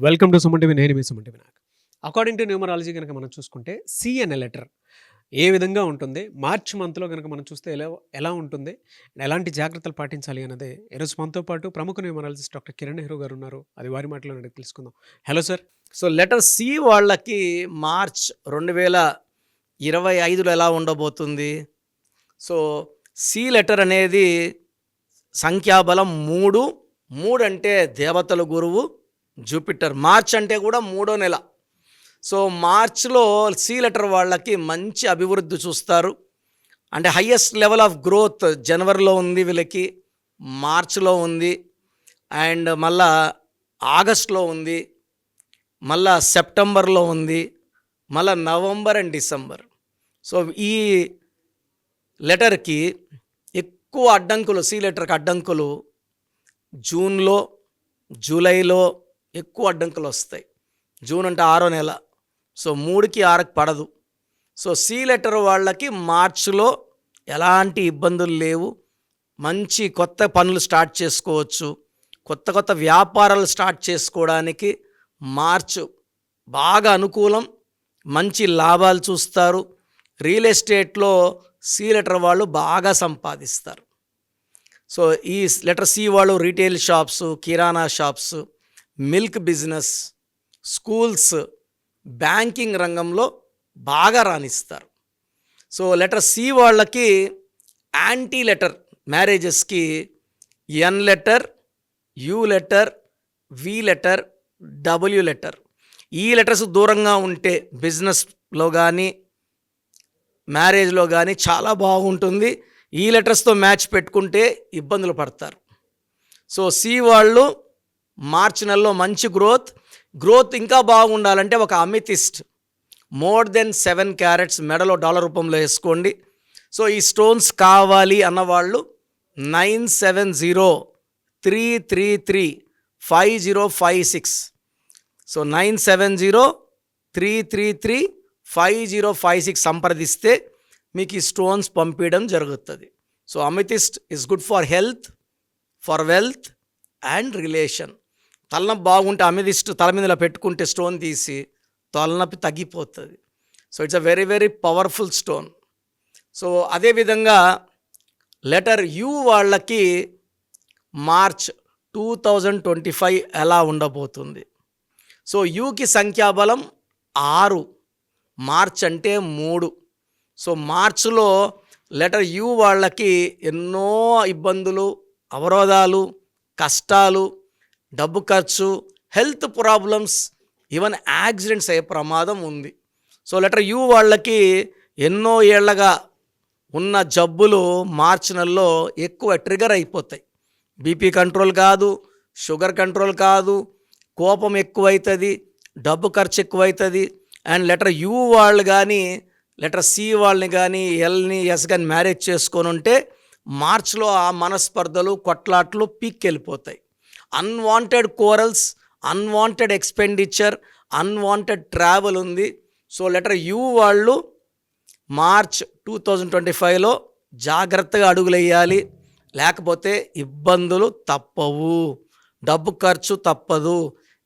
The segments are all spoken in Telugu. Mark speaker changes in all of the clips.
Speaker 1: Welcome to Suman TV. నేను మీ Suman TV. According to numerology కనుక మనం చూసుకుంటే సి అనే లెటర్ ఏ విధంగా ఉంటుంది, మార్చ్ మంత్లో కనుక మనం చూస్తే ఎలా ఎలా ఉంటుంది, ఎలాంటి జాగ్రత్తలు పాటించాలి అన్నదే ఈరోజు మనతో పాటు ప్రముఖ న్యూమరాలజిస్ట్ డాక్టర్ కిరణ్ నెహ్రూ గారు ఉన్నారు. అది వారి మాటలో అడిగి తెలుసుకుందాం. Hello sir.
Speaker 2: So letter C వాళ్ళకి మార్చ్ 2025లో ఎలా ఉండబోతుంది? సో సి లెటర్ అనేది సంఖ్యాబలం 3. 3 అంటే దేవతల గురువు జూపిటర్. మార్చ్ అంటే కూడా 3వ నెల. సో మార్చ్లో సి లెటర్ వాళ్ళకి మంచి అభివృద్ధి చూస్తారు. అంటే హయ్యెస్ట్ లెవెల్ ఆఫ్ గ్రోత్ జనవరిలో ఉంది, వీళ్ళకి మార్చ్లో ఉంది, అండ్ మళ్ళా ఆగస్ట్లో ఉంది, మళ్ళా సెప్టెంబర్లో ఉంది, మళ్ళా నవంబర్ అండ్ డిసెంబర్. సో ఈ లెటర్కి ఎక్కువ అడ్డంకులు, సి లెటర్కి అడ్డంకులు జూన్లో, జూలైలో ఎక్కువ అడ్డంకులు వస్తాయి. జూన్ అంటే 6వ నెల. సో 3కి 6కి పడదు. సో సి లెటర్ వాళ్ళకి మార్చ్లో ఎలాంటి ఇబ్బందులు లేవు. మంచి కొత్త పనులు స్టార్ట్ చేసుకోవచ్చు. కొత్త కొత్త వ్యాపారాలు స్టార్ట్ చేసుకోవడానికి మార్చ్ బాగా అనుకూలం. మంచి లాభాలు చూస్తారు. రియల్ ఎస్టేట్లో సి లెటర్ వాళ్ళు బాగా సంపాదిస్తారు. సో ఈ లెటర్ సి వాళ్ళు retail shops, kirana shops, milk business, schools, banking రంగంలో బాగా రాణిస్తారు. సో లెటర్ సి వాళ్ళకి యాంటీ లెటర్ మ్యారేజెస్కి N letter, U letter, V letter, W letter, E letters దూరంగా ఉంటే బిజినెస్లో కానీ మ్యారేజ్లో కానీ చాలా బాగుంటుంది. ఈ లెటర్స్తో మ్యాచ్ పెట్టుకుంటే ఇబ్బందులు పడతారు. సో సి వాళ్ళు మార్చి నెలలో మంచి గ్రోత్ ఇంకా బాగుండాలంటే ఒక అమితిస్ట్ మోర్ దెన్ 7 క్యారెట్స్ మెడలో డాలర్ రూపంలో వేసుకోండి. సో ఈ స్టోన్స్ కావాలి అన్నవాళ్ళు 9703335056. సో 9703335056 సంప్రదిస్తే మీకు ఈ స్టోన్స్ పంపించడం జరుగుతుంది. So amethyst is good for health, for wealth and relation. తలనొప్పి బాగుంటే అమితిస్ట్ తల మీద పెట్టుకుంటే స్టోన్ తీసి తలనొప్పి తగ్గిపోతుంది. So it's a very very powerful stone. So అదేవిధంగా లెటర్ యు వాళ్ళకి మార్చ్ 2025 ఎలా ఉండబోతుంది? సో యుకి సంఖ్యాబలం 6, మార్చ్ అంటే 3. సో మార్చ్లో లెటర్ యు వాళ్ళకి ఎన్నో ఇబ్బందులు, అవరోధాలు, కష్టాలు, డబ్బు ఖర్చు, హెల్త్ ప్రాబ్లమ్స్, ఈవెన్ యాక్సిడెంట్స్ అయ్యే ప్రమాదం ఉంది. సో లెటర్ యు వాళ్ళకి ఎన్నో ఏళ్లగా ఉన్న జబ్బులు మార్చి నెలలో ఎక్కువ ట్రిగర్ అయిపోతాయి. బీపీ కంట్రోల్ కాదు, షుగర్ కంట్రోల్ కాదు, కోపం ఎక్కువవుతుంది, డబ్బు ఖర్చు ఎక్కువవుతుంది. అండ్ లెటర్ యు వాళ్ళు కానీ లెటర్ సి వాళ్ళని కానీ ఎల్ని ఎస్ కానీ మ్యారేజ్ చేసుకొని ఉంటే మార్చ్లో ఆ మనస్పర్ధలు, కొట్లాట్లు పీక్కి వెళ్ళిపోతాయి. Unwanted corals, unwanted expenditure, unwanted travel ఉంది. సో లెటర్ యు వాళ్ళు మార్చ్ 2025లో జాగ్రత్తగా అడుగులేయాలి, లేకపోతే ఇబ్బందులు తప్పవు, డబ్బు ఖర్చు తప్పదు,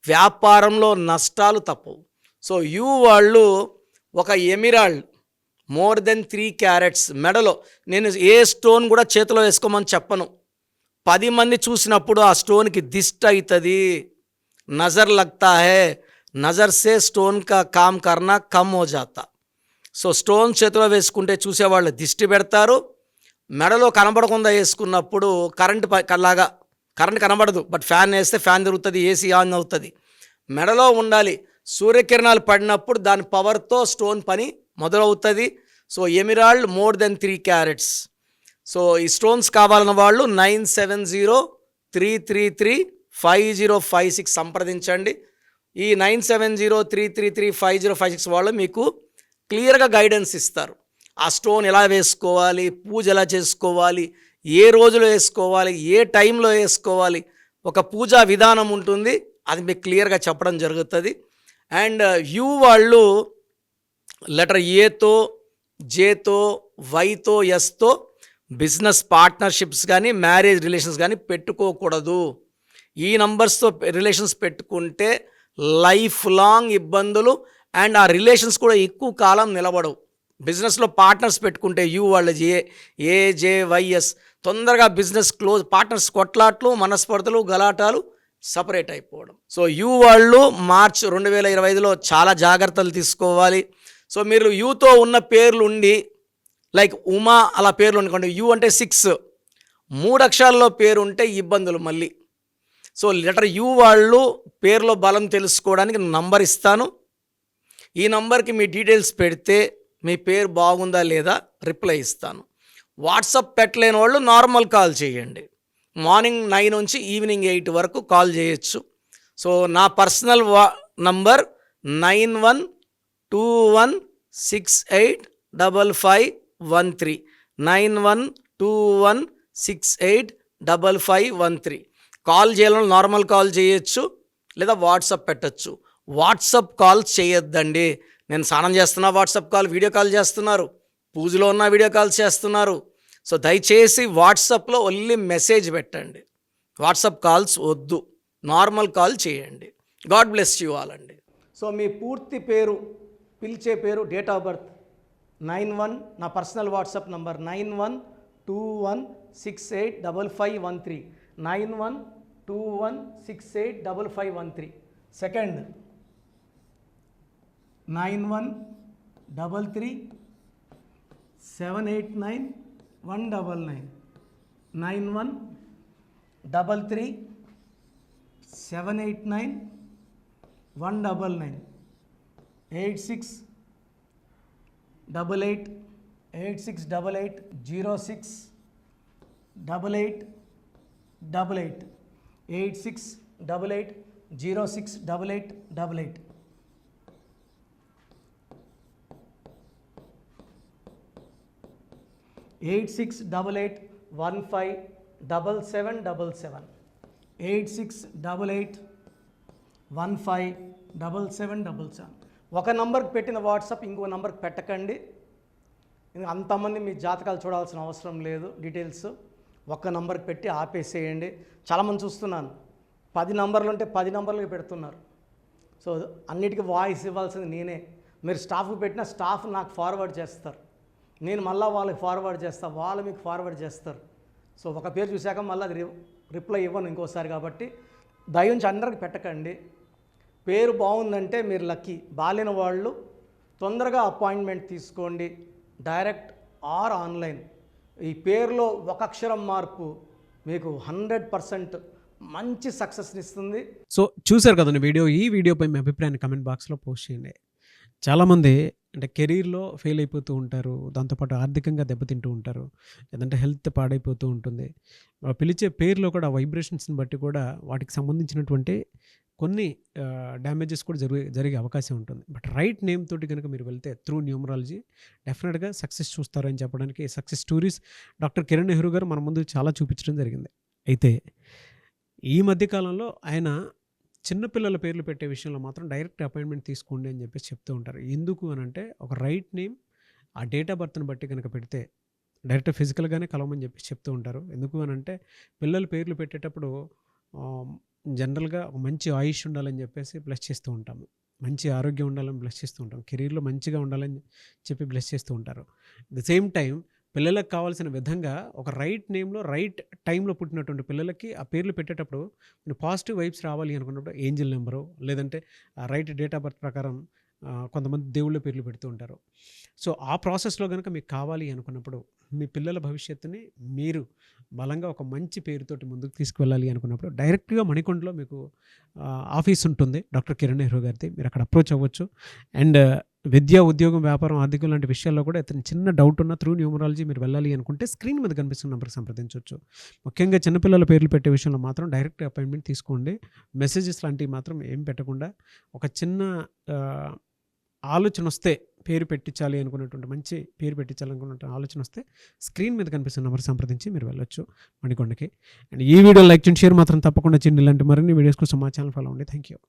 Speaker 2: వ్యాపారంలో నష్టాలు తప్పవు. సో యు వాళ్ళు ఒక ఎమిరాల్డ్ మోర్ దెన్ 3 క్యారెట్స్ మెడలో, నేను ఏ స్టోన్ కూడా చేతిలో వేసుకోమని చెప్పను. 10 మంది చూసినప్పుడు ఆ స్టోన్కి దిష్టి అవుతుంది. నజర్ లగ్తా హే, నజర్ సే స్టోన్ కా కామ్ కర్నా కమ్ హో జాతా. సో స్టోన్ చేతిలో వేసుకుంటే చూసేవాళ్ళు దిష్టి పెడతారు. మెడలో కనబడకుండా వేసుకున్నప్పుడు కరెంట్ కనబడదు, బట్ ఫ్యాన్ వేస్తే ఫ్యాన్ తిరుగుతుంది, ఏసీ ఆన్ అవుతుంది. మెడలో ఉండాలి. సూర్యకిరణాలు పడినప్పుడు దాని పవర్తో స్టోన్ పని మొదలవుతుంది. So emerald more than 3 carats. So ఈ స్టోన్స్ కావాలన్న వాళ్ళు 9703335056 సంప్రదించండి. ఈ 9703335056 వాళ్ళు మీకు క్లియర్గా గైడెన్స్ ఇస్తారు. ఆ స్టోన్ ఎలా వేసుకోవాలి, పూజ ఎలా చేసుకోవాలి, ఏ రోజులో వేసుకోవాలి, ఏ టైంలో వేసుకోవాలి, ఒక పూజా విధానం ఉంటుంది, అది మీకు క్లియర్గా చెప్పడం జరుగుతుంది. అండ్ యు వాళ్ళు లెటర్ ఏతో, జేతో, వైతో, ఎస్తో బిజినెస్ పార్ట్నర్షిప్స్ కానీ మ్యారేజ్ రిలేషన్స్ కానీ పెట్టుకోకూడదు. ఈ నంబర్స్తో రిలేషన్స్ పెట్టుకుంటే లైఫ్ లాంగ్ ఇబ్బందులు అండ్ ఆ రిలేషన్స్ కూడా ఎక్కువ కాలం నిలబడవు. బిజినెస్లో పార్ట్నర్స్ పెట్టుకుంటే యూ వాళ్ళ ఏజేవైఎస్ తొందరగా బిజినెస్ క్లోజ్, పార్ట్నర్స్ కొట్లాట్లు, మనస్పర్ధలు, గలాటాలు, సపరేట్ అయిపోవడం. సో యూ వాళ్ళు మార్చ్ 2025లో చాలా జాగ్రత్తలు తీసుకోవాలి. సో మీరు యూతో ఉన్న పేర్లు ఉండి లైక్ ఉమా అలా పేర్లు అనుకోండి, యూ అంటే 6 3 అక్షరాల్లో పేరు ఉంటే ఇబ్బందులు మళ్ళీ. సో లెటర్ యూ వాళ్ళు పేరులో బలం తెలుసుకోవడానికి నంబర్ ఇస్తాను. ఈ నంబర్కి మీ డీటెయిల్స్ పెడితే మీ పేరు బాగుందా లేదా రిప్లై ఇస్తాను. వాట్సాప్ పెట్టలేని వాళ్ళు నార్మల్ కాల్ చేయండి. మార్నింగ్ 9 నుంచి ఈవినింగ్ 8 వరకు కాల్ చేయొచ్చు. సో నా పర్సనల్ నంబర్ 9121685513 9121685513. కాల్ చేయాలని నార్మల్ కాల్ చేయొచ్చు లేదా వాట్సాప్ పెట్టచ్చు. వాట్సాప్ కాల్ చేయొద్దండి. నేను స్నానం చేస్తున్నా వాట్సాప్ కాల్, వీడియో కాల్ చేస్తున్నారు, పూజలో ఉన్న వీడియో కాల్స్ చేస్తున్నారు. సో దయచేసి వాట్సాప్లో ఓన్లీ మెసేజ్ పెట్టండి, వాట్సాప్ కాల్స్ వద్దు, నార్మల్ కాల్ చేయండి. గాడ్ బ్లెస్ యూ ఆల్ అండి. సో మీ పూర్తి పేరు, పిలిచే పేరు, డేట్ ఆఫ్ బర్త్ 91, నా పర్సనల్ వాట్సాప్ నంబర్ 9121685513 9121685513. సెకండ్ 9133789199 9133789199 868886880688 8688068888 8688157777 8688157777. ఒక నంబర్కి పెట్టిన వాట్సాప్ ఇంకో నంబర్కి పెట్టకండి. అంతమంది మీ జాతకాలు చూడాల్సిన అవసరం లేదు. డీటెయిల్స్ ఒక్క నంబర్కి పెట్టి ఆపేసేయండి. చాలామంది చూస్తున్నాను 10 నంబర్లు ఉంటే 10 నంబర్లకి పెడుతున్నారు. సో అన్నిటికీ వాయిస్ ఇవ్వాల్సింది నేనే. మీరు స్టాఫ్కి పెట్టిన స్టాఫ్ నాకు ఫార్వర్డ్ చేస్తారు, నేను మళ్ళీ వాళ్ళకి ఫార్వర్డ్ చేస్తాను, వాళ్ళు మీకు ఫార్వర్డ్ చేస్తారు. సో ఒక పేరు చూశాక మళ్ళీ అది రిప్లై ఇవ్వను ఇంకోసారి. కాబట్టి దయించి అందరికి పెట్టకండి. పేరు బాగుందంటే మీరు లక్కీ. బాలేని వాళ్ళు తొందరగా అపాయింట్మెంట్ తీసుకోండి, డైరెక్ట్ ఆర్ ఆన్లైన్. ఈ పేరులో ఒక అక్షరం మార్పు మీకు 100% మంచి సక్సెస్ని ఇస్తుంది.
Speaker 1: సో చూశారు కదండి వీడియో. ఈ వీడియోపై మీ అభిప్రాయాన్ని కమెంట్ బాక్స్లో పోస్ట్ చేయండి. చాలామంది అంటే కెరీర్లో ఫెయిల్ అయిపోతూ ఉంటారు, దాంతోపాటు ఆర్థికంగా దెబ్బతింటూ ఉంటారు, లేదంటే హెల్త్ పాడైపోతూ ఉంటుంది. పిలిచే పేరులో కూడా వైబ్రేషన్స్ని బట్టి కూడా వాటికి సంబంధించినటువంటి కొన్ని డ్యామేజెస్ కూడా జరిగే అవకాశం ఉంటుంది. బట్ రైట్ నేమ్ తోటి కనుక మీరు వెళ్తే త్రూ న్యూమరాలజీ డెఫినెట్గా సక్సెస్ చూస్తారని చెప్పడానికి success stories doctor Kiran Nehru గారు మన ముందు చాలా చూపించడం జరిగింది. అయితే ఈ మధ్యకాలంలో ఆయన చిన్నపిల్లల పేర్లు పెట్టే విషయంలో మాత్రం డైరెక్ట్ అపాయింట్మెంట్ తీసుకోండి అని చెప్పేసి చెప్తూ ఉంటారు. ఎందుకు అని అంటే ఒక రైట్ నేమ్ ఆ డేట్ ఆఫ్ బర్త్ని బట్టి కనుక పెడితే డైరెక్ట్ ఫిజికల్గానే కలవమని చెప్పేసి చెప్తూ ఉంటారు. ఎందుకు అని అంటే పిల్లల పేర్లు పెట్టేటప్పుడు జనరల్గా ఒక మంచి ఆయుష్ ఉండాలని చెప్పేసి బ్లెస్ చేస్తూ ఉంటాము, మంచి ఆరోగ్యం ఉండాలని బ్లెస్ చేస్తూ ఉంటాం, కెరీర్లో మంచిగా ఉండాలని చెప్పి బ్లెస్ చేస్తూ ఉంటారు. అట్ ద సేమ్ టైం పిల్లలకు కావాల్సిన విధంగా ఒక రైట్ నేమ్లో రైట్ టైంలో పుట్టినటువంటి పిల్లలకి ఆ పేర్లు పెట్టేటప్పుడు పాజిటివ్ వైబ్స్ రావాలి అనుకున్నప్పుడు ఏంజిల్ నెంబరు లేదంటే రైట్ డేట్ ఆఫ్ బర్త్ ప్రకారం కొంతమంది దేవుళ్ళ పేర్లు పెడుతూ ఉంటారు. సో ఆ ప్రాసెస్లో కనుక మీకు కావాలి అనుకున్నప్పుడు మీ పిల్లల భవిష్యత్తుని మీరు బలంగా ఒక మంచి పేరుతోటి ముందుకు తీసుకువెళ్ళాలి అనుకున్నప్పుడు డైరెక్ట్గా మణికొండలో మీకు ఆఫీస్ ఉంటుంది డాక్టర్ కిరణ్ నెహ్రూ గారిది. మీరు అక్కడ అప్రోచ్ అవ్వచ్చు. అండ్ విద్య, ఉద్యోగం, వ్యాపారం, ఆర్థికం లాంటి విషయాల్లో కూడా ఇతను చిన్న డౌట్ ఉన్న త్రూ న్యూమరాలజీ మీరు వెళ్ళాలి అనుకుంటే స్క్రీన్ మీద కనిపిస్తున్న నెంబర్కి సంప్రదించవచ్చు. ముఖ్యంగా చిన్నపిల్లల పేర్లు పెట్టే విషయంలో మాత్రం డైరెక్ట్ అపాయింట్మెంట్ తీసుకోండి. మెసేజెస్ లాంటివి మాత్రం ఏం పెట్టకుండా ఒక చిన్న ఆలోచన వస్తే పేరు పెట్టించాలి అనుకున్నటువంటి మంచి పేరు పెట్టించాలనుకున్నటువంటి ఆలోచన వస్తే స్క్రీన్ మీద కనిపిస్తున్న నెంబర్ సంప్రదించి మీరు వెళ్ళొచ్చు మణికొండకి. అండ్ ఈ వీడియో లైక్ చేయండి, షేర్ మాత్రం తప్పకుండా చేయండి. ఇలాంటి మరిన్ని వీడియోస్ కోసం మా ఛానల్ ఫాలో అవ్వండి. Thank you.